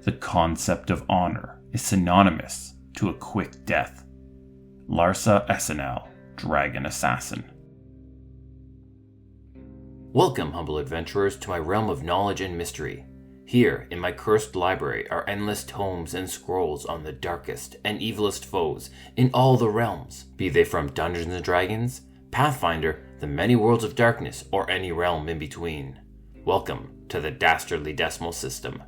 The concept of honor is synonymous to a quick death. Larsa Essinel, Dragon Assassin. Welcome, humble adventurers, to my realm of knowledge and mystery. Here, in my cursed library, are endless tomes and scrolls on the darkest and evilest foes in all the realms, be they from Dungeons & Dragons, Pathfinder, the many worlds of darkness, or any realm in between. Welcome to the Dastardly Decimal System.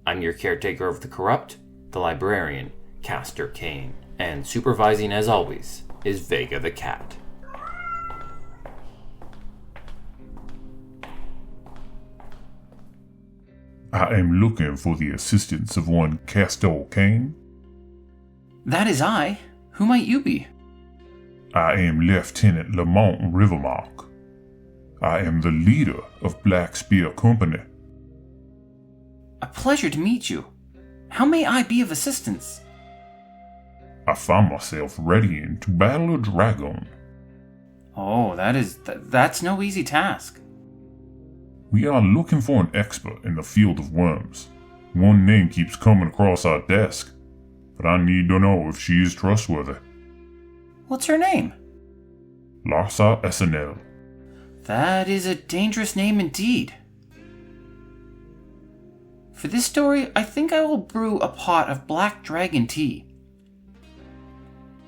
I'm your caretaker of the corrupt, the librarian, Castor Cain, and supervising as always is Vega the cat. I am looking for the assistance of one Castor Cain. That is I. Who might you be? I am Lieutenant Lamont Rivermark. I am the leader of Black Spear Company. A pleasure to meet you. How may I be of assistance? I find myself readying to battle a dragon. Oh, that's no easy task. We are looking for an expert in the field of worms. One name keeps coming across our desk, but I need to know if she is trustworthy. What's her name? Larsa Essinel. That is a dangerous name indeed. For this story, I think I will brew a pot of black dragon tea.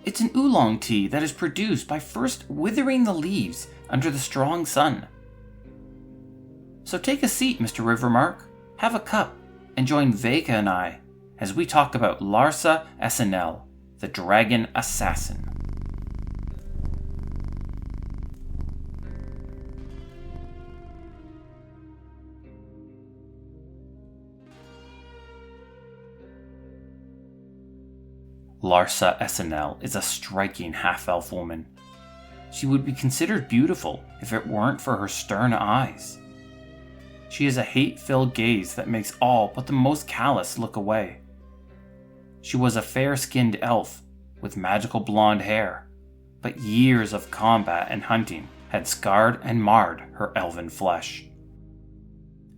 It's an oolong tea that is produced by first withering the leaves under the strong sun. So take a seat, Mr. Rivermark, have a cup, and join Vega and I as we talk about Larsa Essinel, the Dragon Assassin. Larsa Essinel is a striking half-elf woman. She would be considered beautiful if it weren't for her stern eyes. She has a hate-filled gaze that makes all but the most callous look away. She was a fair-skinned elf with magical blonde hair, but years of combat and hunting had scarred and marred her elven flesh.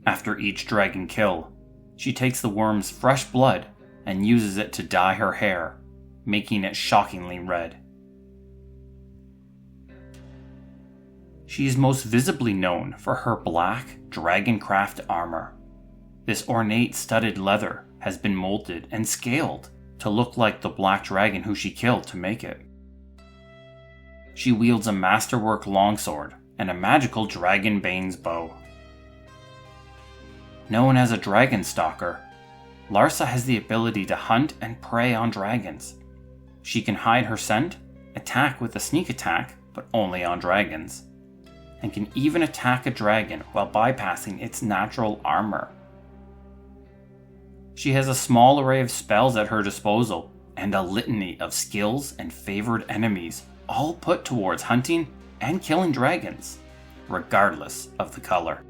After each dragon kill, she takes the worm's fresh blood and uses it to dye her hair, making it shockingly red. She is most visibly known for her black dragoncraft armor. This ornate studded leather has been molded and scaled to look like the black dragon who she killed to make it. She wields a masterwork longsword and a magical dragonbane's bow. Known as a dragon stalker, Larsa has the ability to hunt and prey on dragons. She can hide her scent, attack with a sneak attack, but only on dragons, and can even attack a dragon while bypassing its natural armor. She has a small array of spells at her disposal, and a litany of skills and favored enemies, all put towards hunting and killing dragons, regardless of the color.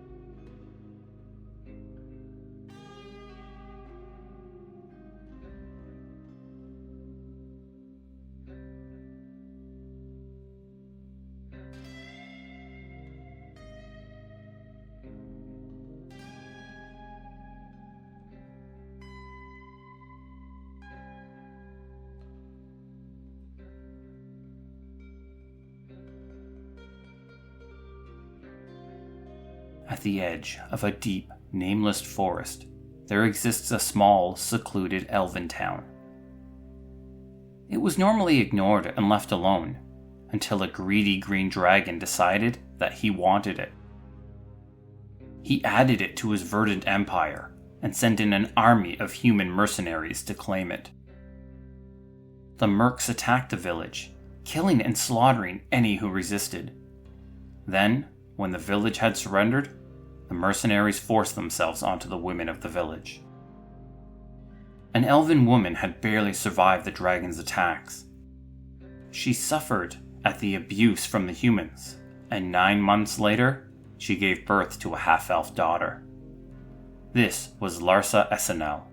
At the edge of a deep, nameless forest, there exists a small, secluded elven town. It was normally ignored and left alone, until a greedy green dragon decided that he wanted it. He added it to his verdant empire, and sent in an army of human mercenaries to claim it. The mercs attacked the village, killing and slaughtering any who resisted. Then, when the village had surrendered, the mercenaries forced themselves onto the women of the village. An elven woman had barely survived the dragon's attacks. She suffered at the abuse from the humans, and 9 months later, she gave birth to a half-elf daughter. This was Larsa Essinel.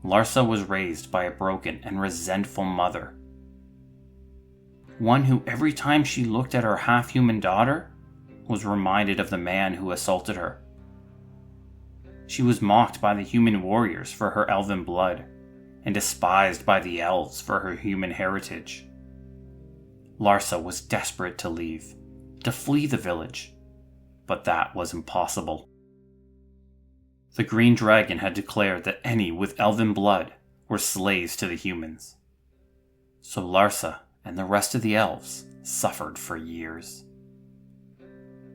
Larsa was raised by a broken and resentful mother. One who, every time she looked at her half-human daughter, was reminded of the man who assaulted her. She was mocked by the human warriors for her elven blood, and despised by the elves for her human heritage. Larsa was desperate to leave, to flee the village, but that was impossible. The green dragon had declared that any with elven blood were slaves to the humans. So Larsa and the rest of the elves suffered for years.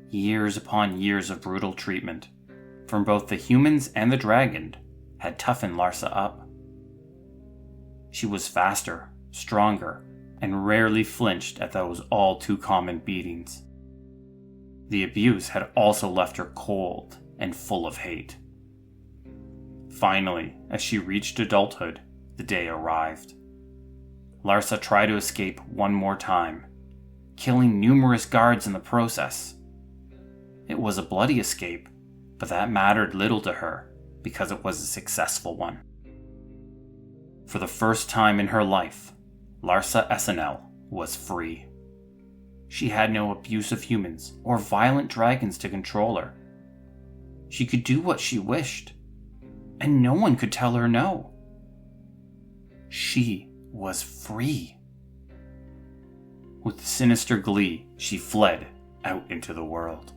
Years upon years of brutal treatment from both the humans and the dragon had toughened Larsa up. She was faster, stronger, and rarely flinched at those all too common beatings. The abuse had also left her cold and full of hate. Finally, as she reached adulthood, the day arrived. Larsa tried to escape one more time, killing numerous guards in the process. It was a bloody escape, but that mattered little to her because it was a successful one. For the first time in her life, Larsa Essinel was free. She had no abusive humans or violent dragons to control her. She could do what she wished, and no one could tell her no. She was free. With sinister glee, she fled out into the world.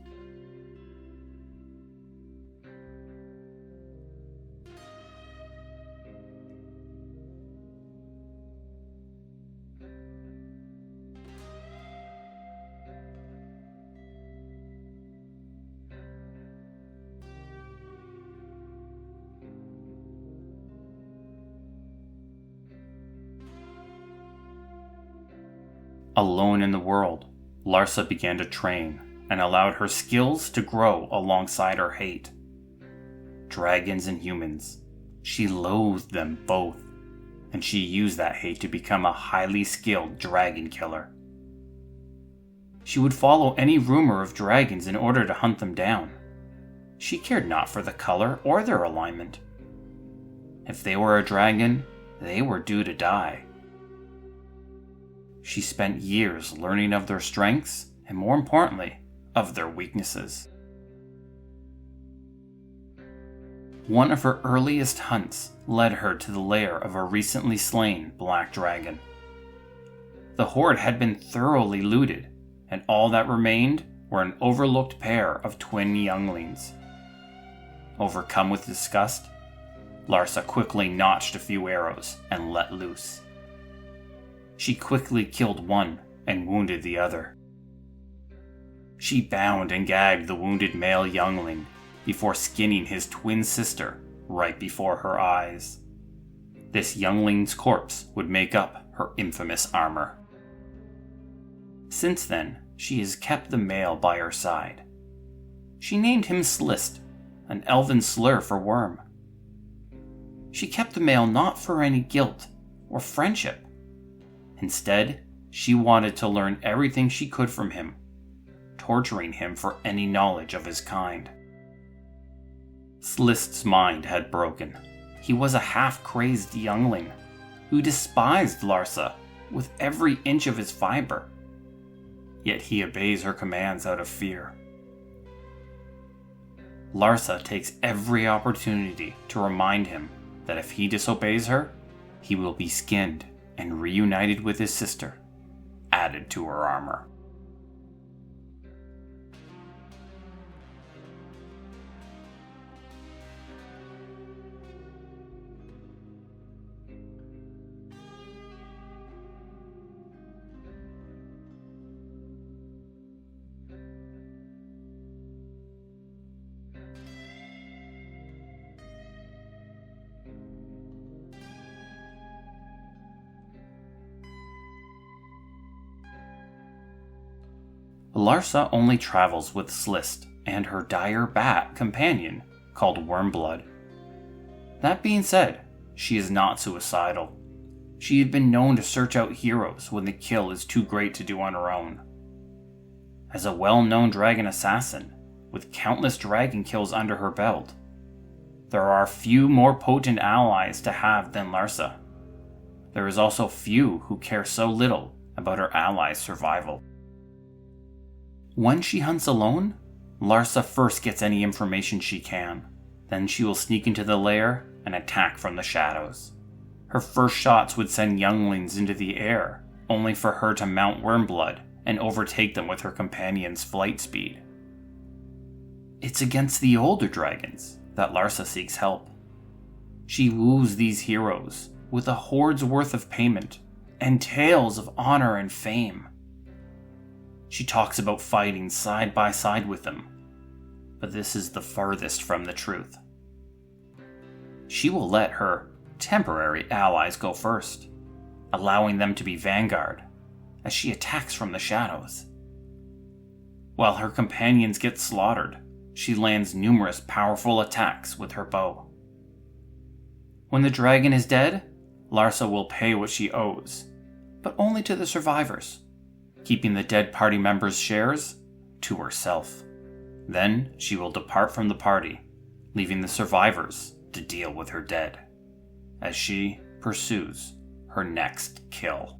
Alone in the world, Larsa began to train and allowed her skills to grow alongside her hate. Dragons and humans, she loathed them both, and she used that hate to become a highly skilled dragon killer. She would follow any rumor of dragons in order to hunt them down. She cared not for the color or their alignment. If they were a dragon, they were due to die. She spent years learning of their strengths and, more importantly, of their weaknesses. One of her earliest hunts led her to the lair of a recently slain black dragon. The horde had been thoroughly looted, and all that remained were an overlooked pair of twin younglings. Overcome with disgust, Larsa quickly notched a few arrows and let loose. She quickly killed one and wounded the other. She bound and gagged the wounded male youngling before skinning his twin sister right before her eyes. This youngling's corpse would make up her infamous armor. Since then, she has kept the male by her side. She named him Slist, an elven slur for worm. She kept the male not for any guilt or friendship. Instead, she wanted to learn everything she could from him, torturing him for any knowledge of his kind. Slist's mind had broken. He was a half-crazed youngling who despised Larsa with every inch of his fiber. Yet he obeys her commands out of fear. Larsa takes every opportunity to remind him that if he disobeys her, he will be skinned and reunited with his sister, added to her armor. Larsa only travels with Slist and her dire bat companion called Wormblood. That being said, she is not suicidal. She had been known to search out heroes when the kill is too great to do on her own. As a well-known dragon assassin, with countless dragon kills under her belt, there are few more potent allies to have than Larsa. There is also few who care so little about her allies' survival. When she hunts alone, Larsa first gets any information she can. Then she will sneak into the lair and attack from the shadows. Her first shots would send younglings into the air, only for her to mount Wormblood and overtake them with her companion's flight speed. It's against the older dragons that Larsa seeks help. She woos these heroes with a horde's worth of payment and tales of honor and fame. She talks about fighting side by side with them, but this is the farthest from the truth. She will let her temporary allies go first, allowing them to be vanguard as she attacks from the shadows. While her companions get slaughtered, she lands numerous powerful attacks with her bow. When the dragon is dead, Larsa will pay what she owes, but only to the survivors, keeping the dead party members' shares to herself. Then she will depart from the party, leaving the survivors to deal with her dead, as she pursues her next kill.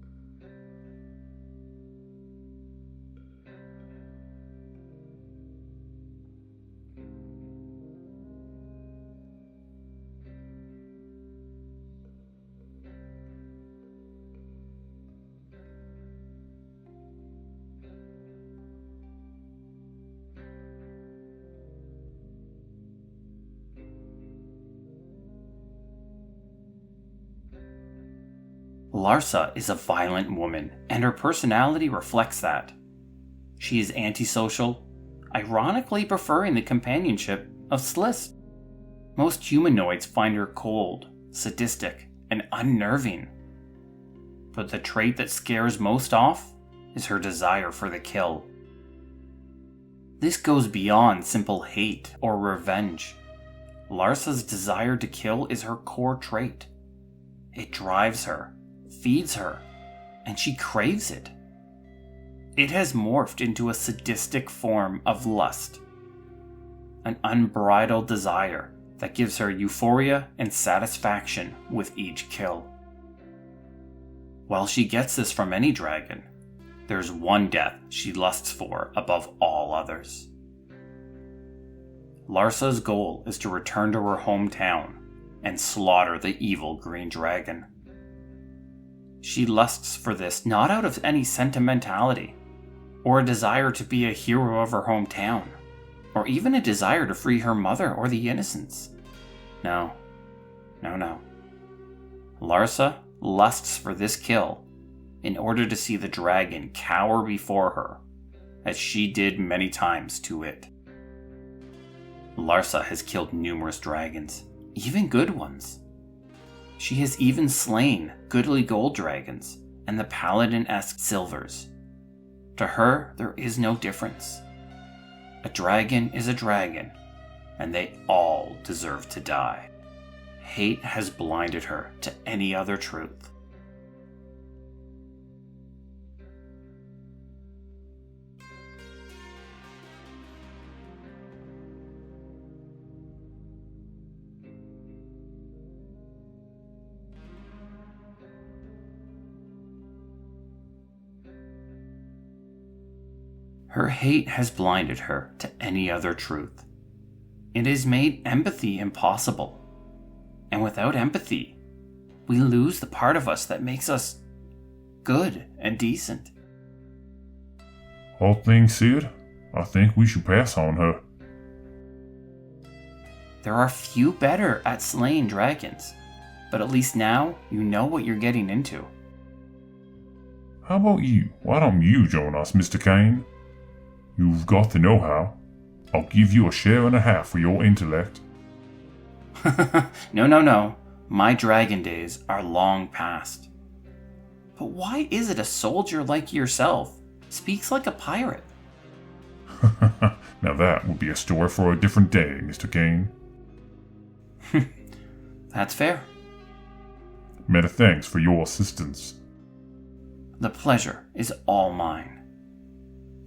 Larsa is a violent woman, and her personality reflects that. She is antisocial, ironically preferring the companionship of Sliss. Most humanoids find her cold, sadistic, and unnerving. But the trait that scares most off is her desire for the kill. This goes beyond simple hate or revenge. Larsa's desire to kill is her core trait. It drives her, feeds her, and she craves it. It has morphed into a sadistic form of lust, an unbridled desire that gives her euphoria and satisfaction with each kill. While she gets this from any dragon, there's one death she lusts for above all others. Larsa's goal is to return to her hometown and slaughter the evil green dragon. She lusts for this not out of any sentimentality, or a desire to be a hero of her hometown, or even a desire to free her mother or the innocents. No. Larsa lusts for this kill in order to see the dragon cower before her, as she did many times to it. Larsa has killed numerous dragons, even good ones. She has even slain goodly gold dragons and the paladin-esque silvers. To her, there is no difference. A dragon is a dragon, and they all deserve to die. Hate has blinded her to any other truth. Her hate has blinded her to any other truth. It has made empathy impossible. And without empathy, we lose the part of us that makes us good and decent. All things said, I think we should pass on her. There are few better at slaying dragons, but at least now you know what you're getting into. How about you? Why don't you join us, Mr. Cain? You've got the know-how. I'll give you a share and a half for your intellect. No. My dragon days are long past. But why is it a soldier like yourself speaks like a pirate? Now that would be a story for a different day, Mr. Cain. That's fair. Many thanks for your assistance. The pleasure is all mine.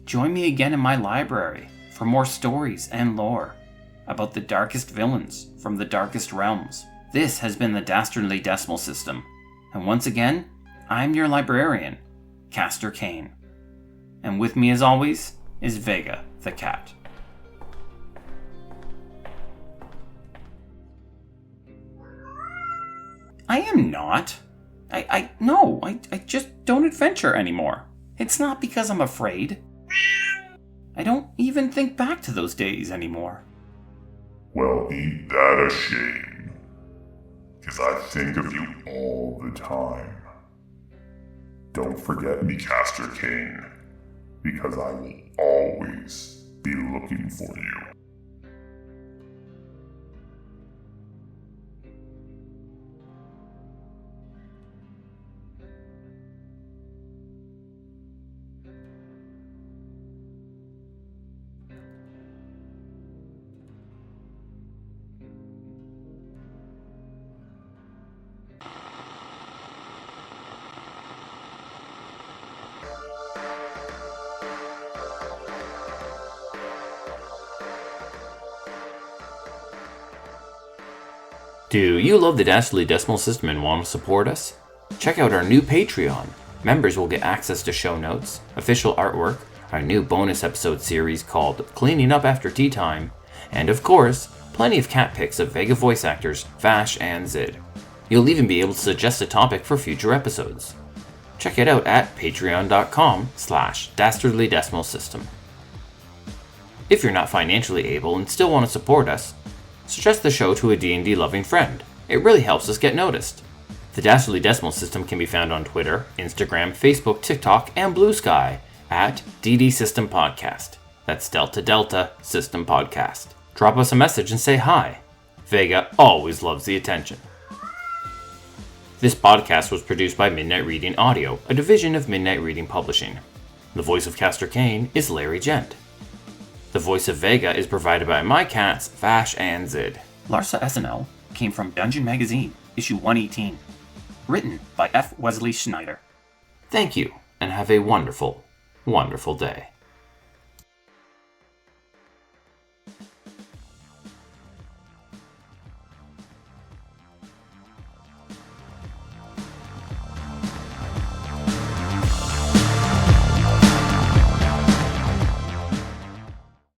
Join me again in my library for more stories and lore, about the darkest villains from the darkest realms. This has been the Dastardly Decimal System, and once again, I'm your librarian, Castor Cain. And with me as always is Vega the cat. I am not. I just don't adventure anymore. It's not because I'm afraid. I don't even think back to those days anymore. Well, ain't that a shame? 'Cause I think of you all the time. Don't forget me, Castor Cain, because I will always be looking for you. Do you love the Dastardly Decimal System and want to support us? Check out our new Patreon. Members will get access to show notes, official artwork, our new bonus episode series called Cleaning Up After Tea Time, and of course, plenty of cat pics of Vega voice actors Vash and Zid. You'll even be able to suggest a topic for future episodes. Check it out at patreon.com/Dastardly Decimal System. If you're not financially able and still want to support us, suggest the show to a D&D loving friend. It really helps us get noticed. The Dastardly Decimal System can be found on Twitter, Instagram, Facebook, TikTok, and BlueSky at DD System Podcast. That's Delta Delta System Podcast. Drop us a message and say hi. Vega always loves the attention. This podcast was produced by Midnight Reading Audio, a division of Midnight Reading Publishing. The voice of Castor Cain is Larry Gent. The voice of Vega is provided by my cats, Vash and Zid. Larsa Essinel came from Dungeon Magazine, issue 118. Written by F. Wesley Schneider. Thank you, and have a wonderful, wonderful day.